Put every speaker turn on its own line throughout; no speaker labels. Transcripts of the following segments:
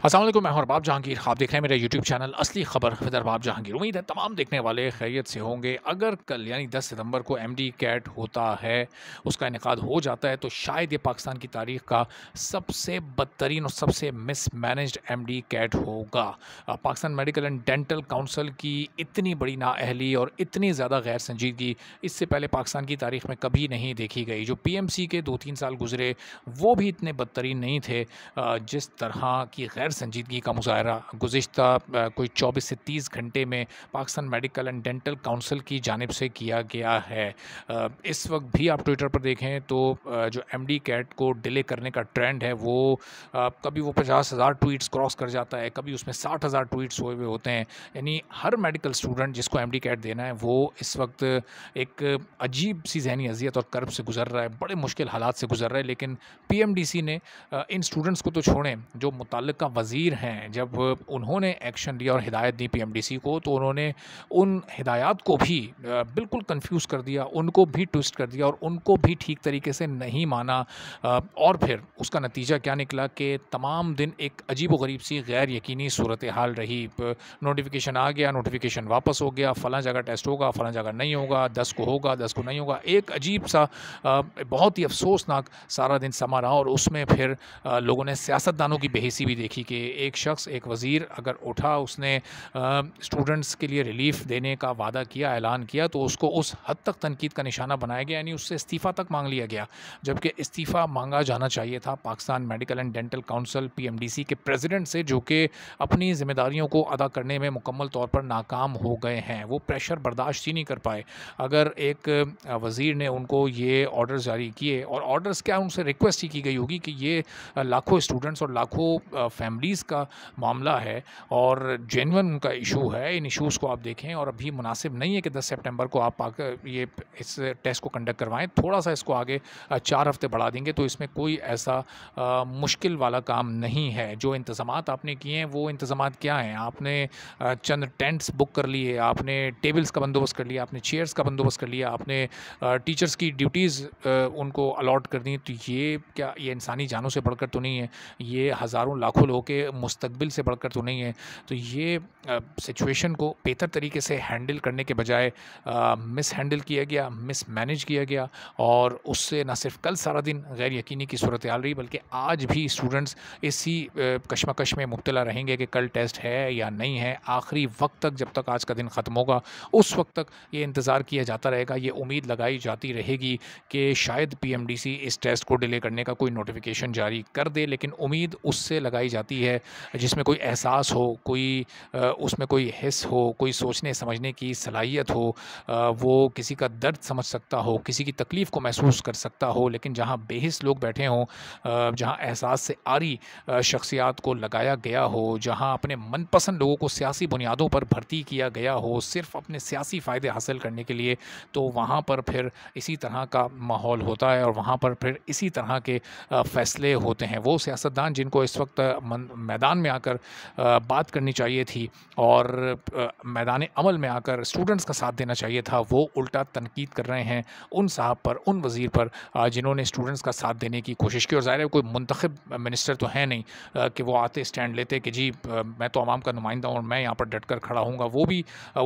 अस्सलाम वालेकुम, मैं हूं अरबाब जहांगीर। आप देख रहे हैं मेरा यूट्यूब चैनल असली खबर विद अरबाब जहांगीर। उम्मीद है तमाम देखने वाले खैरियत से होंगे। अगर कल यानी 10 सितंबर को एमडी कैट होता है, उसका इनेकाद हो जाता है, तो शायद ये पाकिस्तान की तारीख का सबसे बदतरीन और सबसे मिसमैनेज्ड एमडी कैट होगा। Pakistan medical and dental council की इतनी बड़ी नाअहली और इतनी ज़्यादा गैर संजीदगी इससे पहले पाकिस्तान की तारीख में कभी नहीं देखी गई। जो पीएमसी के 2-3 साल गुजरे वो भी इतने बदतरीन नहीं थे जिस तरह की गैर संजीदगी का मुज़ाहरा गुज़िश्ता कोई 24 से 30 घंटे में Pakistan medical and dental council की जानिब से किया गया है। इस वक्त भी आप ट्विटर पर देखें तो जो एमडी कैट को डिले करने का ट्रेंड है वो कभी वो 50,000 ट्वीट्स क्रॉस कर जाता है, कभी उसमें 60,000 ट्वीट्स हुए हुए होते हैं। यानी हर मेडिकल स्टूडेंट जिसको एमडी कैट देना है वो इस वक्त एक अजीब सी जहनी अजियत और कर्ब से गुजर रहा है, बड़े मुश्किल हालात से गुजर रहा है। लेकिन पीएमडीसी ने इन स्टूडेंट्स को तो छोड़ें, जो मुतल्लिका वज़ीर हैं, जब उन्होंने एक्शन लिया और हिदायत दी पीएमडीसी को, तो उन्होंने उन हिदायत को भी बिल्कुल कन्फ्यूज़ कर दिया, उनको भी ट्विस्ट कर दिया और उनको भी ठीक तरीके से नहीं माना। और फिर उसका नतीजा क्या निकला कि तमाम दिन एक अजीब व गरीब सी गैर यकीनी सूरत हाल रही। नोटिफिकेशन आ गया, नोटिफिकेशन वापस हो गया, फ़लाँ जगह टेस्ट होगा, फ़लाँ जगह नहीं होगा, 10 को होगा, 10 को नहीं होगा। एक अजीब सा बहुत ही अफसोसनाक सारा दिन समा रहा और उसमें फिर लोगों ने सियासतदानों की बेहिसी भी देखी कि एक शख्स, एक वज़ीर अगर उठा, उसने स्टूडेंट्स के लिए रिलीफ देने का वादा किया, ऐलान किया, तो उसको उस हद तक तनकीद का निशाना बनाया गया, यानी उससे इस्तीफ़ा तक मांग लिया गया। जबकि इस्तीफ़ा मांगा जाना चाहिए था Pakistan medical and dental council PMDC के प्रेसिडेंट से, जो कि अपनी ज़िम्मेदारियों को अदा करने में मुकम्मल तौर पर नाकाम हो गए हैं। वो प्रेशर बर्दाश्त ही नहीं कर पाए। अगर एक वज़ीर ने उनको ये ऑर्डर्स जारी किए, और ऑर्डर्स क्या, उनसे रिक्वेस्ट ही की गई होगी कि ये लाखों स्टूडेंट्स और लाखों फैमिलीज़ का मामला है और जेन्युइन उनका इशू है। इन इश्यूज़ को आप देखें और अभी मुनासिब नहीं है कि 10 सितंबर को आप ये इस टेस्ट को कंडक्ट करवाएं। थोड़ा सा इसको आगे 4 हफ्ते बढ़ा देंगे तो इसमें कोई ऐसा मुश्किल वाला काम नहीं है। जो इंतज़ामात आपने किए हैं वो इंतज़ामात क्या हैं? आपने चंद टेंट्स बुक कर लिए, आपने टेबल्स का बंदोबस्त कर लिया, आपने चेयर्स का बंदोबस्त कर लिया, आपने टीचर्स की ड्यूटीज़ उनको अलॉट कर दी। तो ये क्या, ये इंसानी जानों से बढ़कर तो नहीं है? ये हज़ारों लाखों लोगों के मुस्तकबिल से बढ़कर तो नहीं है? तो ये सिचुएशन को बेहतर तरीके से हैंडल करने के बजाय मिस हैंडल किया गया, मिस मैनेज किया गया और उससे न सिर्फ कल सारा दिन गैर यकीनी की सूरत हाल रही, बल्कि आज भी स्टूडेंट्स इसी कशमकश में मुब्तला रहेंगे कि कल टेस्ट है या नहीं है। आखिरी वक्त तक, जब तक आज का दिन ख़त्म होगा, उस वक्त तक ये इंतज़ार किया जाता रहेगा, ये उम्मीद लगाई जाती रहेगी कि शायद पीएमडीसी इस टेस्ट को डिले करने का कोई नोटिफिकेशन जारी कर दे। लेकिन उम्मीद उससे लगाई जाती है जिसमें कोई एहसास हो, कोई उसमें कोई हिस्स हो, कोई सोचने समझने की सलाहियत हो, वो किसी का दर्द समझ सकता हो, किसी की तकलीफ़ को महसूस कर सकता हो। लेकिन जहाँ बेहिस लोग बैठे हों, जहाँ एहसास से आरी शख्सियात को लगाया गया हो, जहाँ अपने मनपसंद लोगों को सियासी बुनियादों पर भर्ती किया गया हो सिर्फ़ अपने सियासी फ़ायदे हासिल करने के लिए, तो वहाँ पर फिर इसी तरह का माहौल होता है और वहाँ पर फिर इसी तरह के फ़ैसले होते हैं। वो सियासतदान जिनको इस वक्त मैदान में आकर बात करनी चाहिए थी और मैदान अमल में आकर स्टूडेंट्स का साथ देना चाहिए था, वो उल्टा तनकीद कर रहे हैं उन साहब पर, उन वज़ीर पर जिन्होंने स्टूडेंट्स का साथ देने की कोशिश की। और ज़ाहिर है कोई मुंतखब मिनिस्टर तो है नहीं कि वो आते स्टैंड लेते कि जी मैं तो आवाम का नुमाइंदा हूँ और मैं यहाँ पर डट कर खड़ा हूँगा। वो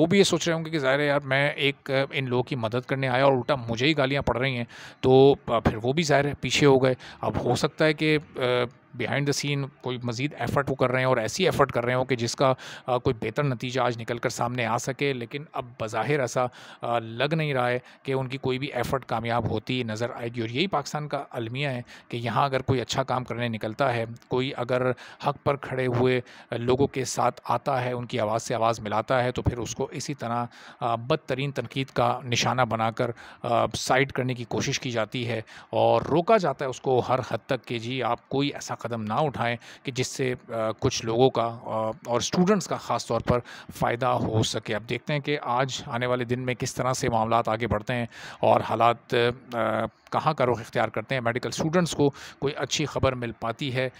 भी ये सोच रहे होंगे कि ज़ाहिर है यार, मैं एक इन लोगों की मदद करने आया और उल्टा मुझे ही गालियाँ पड़ रही हैं, तो फिर वो भी ज़ाहिर है पीछे हो गए। अब हो सकता है कि बिहाइंड द सीन कोई मज़ीद एफ़र्ट वो कर रहे हैं और ऐसी एफ़र्ट कर रहे हो कि जिसका कोई बेहतर नतीजा आज निकल कर सामने आ सके। लेकिन अब बज़ाहिर ऐसा लग नहीं रहा है कि उनकी कोई भी एफ़र्ट कामयाब होती नज़र आएगी। और यही पाकिस्तान का अलमिया है कि यहाँ अगर कोई अच्छा काम करने निकलता है, कोई अगर हक़ पर खड़े हुए लोगों के साथ आता है, उनकी आवाज़ से आवाज़ मिलाता है, तो फिर उसको इसी तरह बदतरीन तनकीद का निशाना बनाकर साइड करने की कोशिश की जाती है और रोका जाता है उसको हर हद तक कि जी आप कोई ऐसा कदम ना उठाएं कि जिससे कुछ लोगों का और स्टूडेंट्स का ख़ास तौर पर फ़ायदा हो सके। अब देखते हैं कि आज आने वाले दिन में किस तरह से मामलात आगे बढ़ते हैं और हालात कहाँ का रुख इख्तियार करते हैं। मेडिकल स्टूडेंट्स को कोई अच्छी ख़बर मिल पाती है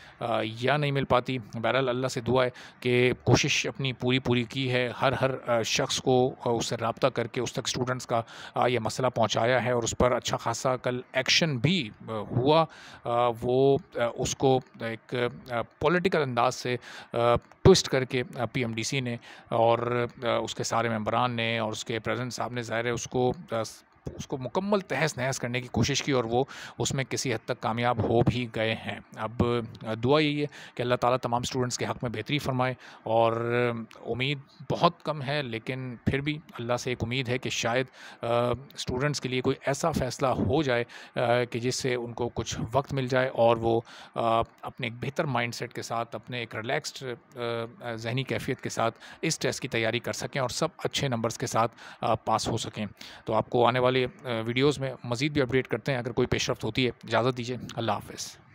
या नहीं मिल पाती। बहरहाल अल्लाह से दुआ है कि कोशिश अपनी पूरी की है, हर शख्स को उससे रब्ता करके उस तक स्टूडेंट्स का ये मसला पहुँचाया है और उस पर अच्छा खासा कल एक्शन भी हुआ। वो उसको एक पॉलिटिकल अंदाज से ट्विस्ट करके पीएमडीसी ने और उसके सारे मेंबरान ने और उसके प्रेसिडेंट साहब ने ज़ाहिर है उसको मुकम्मल तहस-नहस करने की कोशिश की और वो उसमें किसी हद तक कामयाब हो भी गए हैं। अब दुआ यही है कि अल्लाह ताला तमाम स्टूडेंट्स के हक़ में बेहतरी फ़रमाए और उम्मीद बहुत कम है, लेकिन फिर भी अल्लाह से एक उम्मीद है कि शायद स्टूडेंट्स के लिए कोई ऐसा फ़ैसला हो जाए कि जिससे उनको कुछ वक़्त मिल जाए और वो अपने एक बेहतर माइंडसेट के साथ, अपने एक रिलैक्स्ड ज़हनी कैफ़ियत के साथ इस टेस्ट की तैयारी कर सकें और सब अच्छे नंबर्स के साथ पास हो सकें। तो आपको आने वाले वीडियोज़ में मज़ीद भी अपडेट करते हैं। अगर कोई पेशरफ़्त होती है, इजाज़त दीजिए। अल्लाह हाफ़िज़।